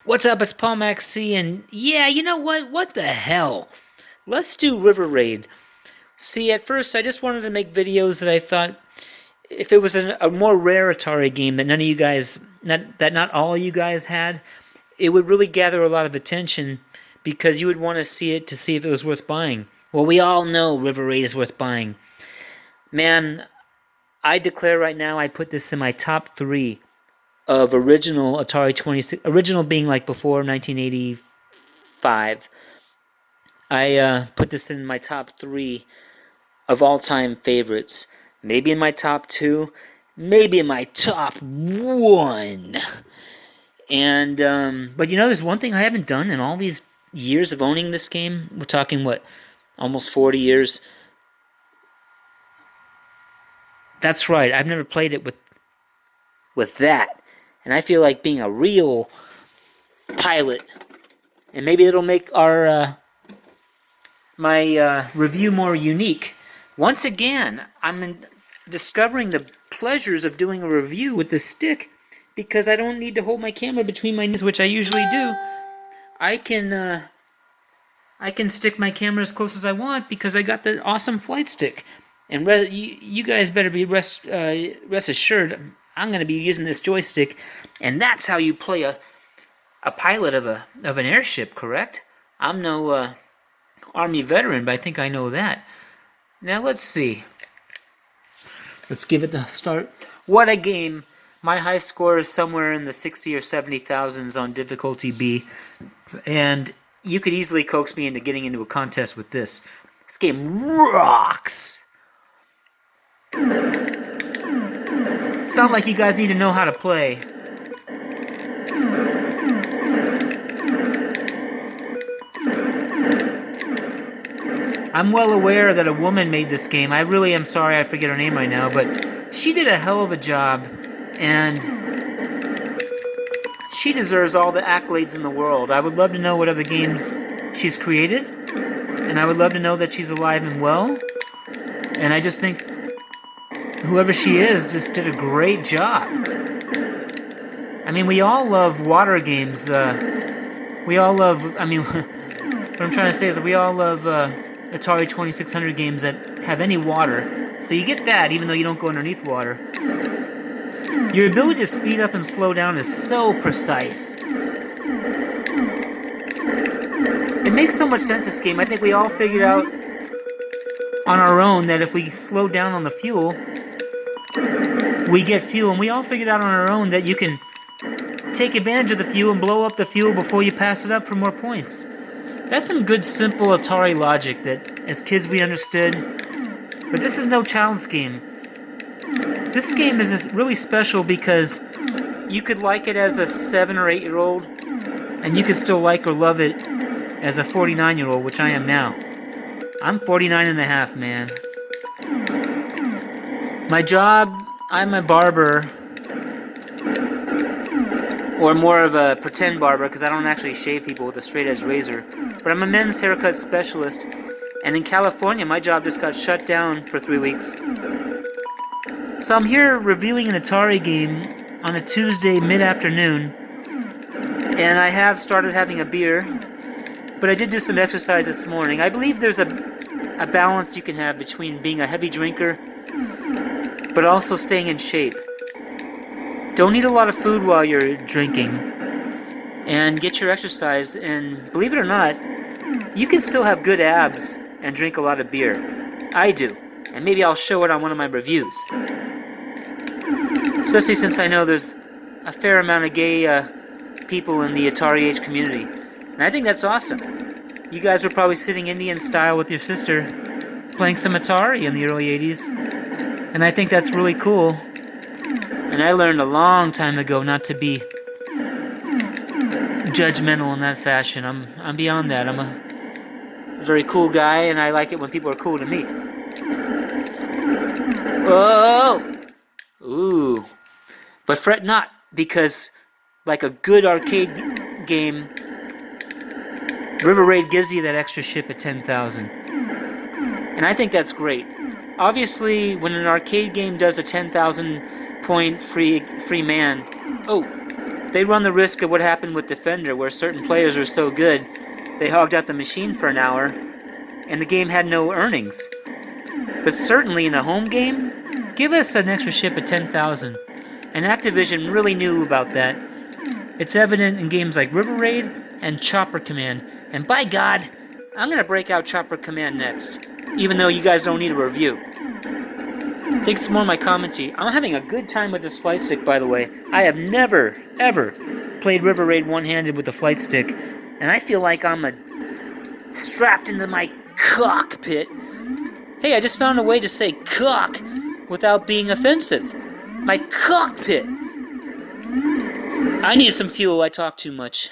What's up? It's Paul Maxey, and yeah, you know what? What the hell? Let's do River Raid. See, at first I just wanted to make videos that I thought if it was a more rare Atari game that none of you guys, not all you guys had, it would really gather a lot of attention because you would want to see it to see if it was worth buying. Well, we all know River Raid is worth buying. Man, I declare right now I put this in my top 3 of original Atari 26, original being like before 1985. I put this in my top 3 of all-time favorites. Maybe in my top 2, maybe in my top 1. And but you know, there's one thing I haven't done in all these years of owning this game. We're talking what, almost 40 years. That's right. I've never played it with that. And I feel like being a real pilot, and maybe it'll make our my review more unique. Once again, I'm discovering the pleasures of doing a review with the stick because I don't need to hold my camera between my knees, which I usually do. I can stick my camera as close as I want because I got the awesome flight stick. And you guys better be rest assured I'm going to be using this joystick, and that's how you play a pilot of an airship, correct? I'm no Army veteran, but I think I know that. Now let's see. Let's give it the start. What a game! My high score is somewhere in the 60 or 70 thousands on difficulty B, and you could easily coax me into getting into a contest with this. This game rocks! It's not like you guys need to know how to play. I'm well aware that a woman made this game. I really am sorry I forget her name right now, but she did a hell of a job, and she deserves all the accolades in the world. I would love to know what other games she's created, and I would love to know that she's alive and well, and I just think whoever she is just did a great job. I mean, we all love water games. We all love, I mean, what I'm trying to say is that we all love Atari 2600 games that have any water. So you get that even though you don't go underneath water. Your ability to speed up and slow down is so precise. It makes so much sense, this game. I think we all figured out on our own that if we slow down on the fuel, we get fuel, and we all figured out on our own that you can take advantage of the fuel and blow up the fuel before you pass it up for more points. That's some good, simple Atari logic that, as kids, we understood. But this is no child's game. This game is really special because you could like it as a 7 or 8-year-old, and you could still like or love it as a 49-year-old, which I am now. I'm 49 and a half, man. My job, I'm a barber, or more of a pretend barber because I don't actually shave people with a straight edge razor. But I'm a men's haircut specialist, and in California my job just got shut down for 3 weeks. So I'm here reviewing an Atari game on a Tuesday mid-afternoon, and I have started having a beer, but I did do some exercise this morning. I believe there's a balance you can have between being a heavy drinker but also staying in shape. Don't eat a lot of food while you're drinking, and get your exercise, and believe it or not, you can still have good abs and drink a lot of beer. I do, and maybe I'll show it on one of my reviews. Especially since I know there's a fair amount of gay people in the Atari age community, and I think that's awesome. You guys were probably sitting Indian style with your sister playing some Atari in the early 80s, and I think that's really cool. And I learned a long time ago not to be judgmental in that fashion. I'm beyond that. I'm a very cool guy, and I like it when people are cool to me. Whoa! Ooh. But fret not, because like a good arcade game, River Raid gives you that extra ship at 10,000. And I think that's great. Obviously, when an arcade game does a 10,000 point free man, oh, they run the risk of what happened with Defender, where certain players were so good, they hogged out the machine for an hour, and the game had no earnings. But certainly in a home game, give us an extra ship of 10,000. And Activision really knew about that. It's evident in games like River Raid and Chopper Command. And by God, I'm going to break out Chopper Command next, even though you guys don't need a review. I think it's more my commentary. I'm having a good time with this flight stick, by the way. I have never, ever played River Raid one-handed with a flight stick, and I feel like I'm strapped into my cockpit. Hey, I just found a way to say cock without being offensive. My cockpit. I need some fuel. I talk too much.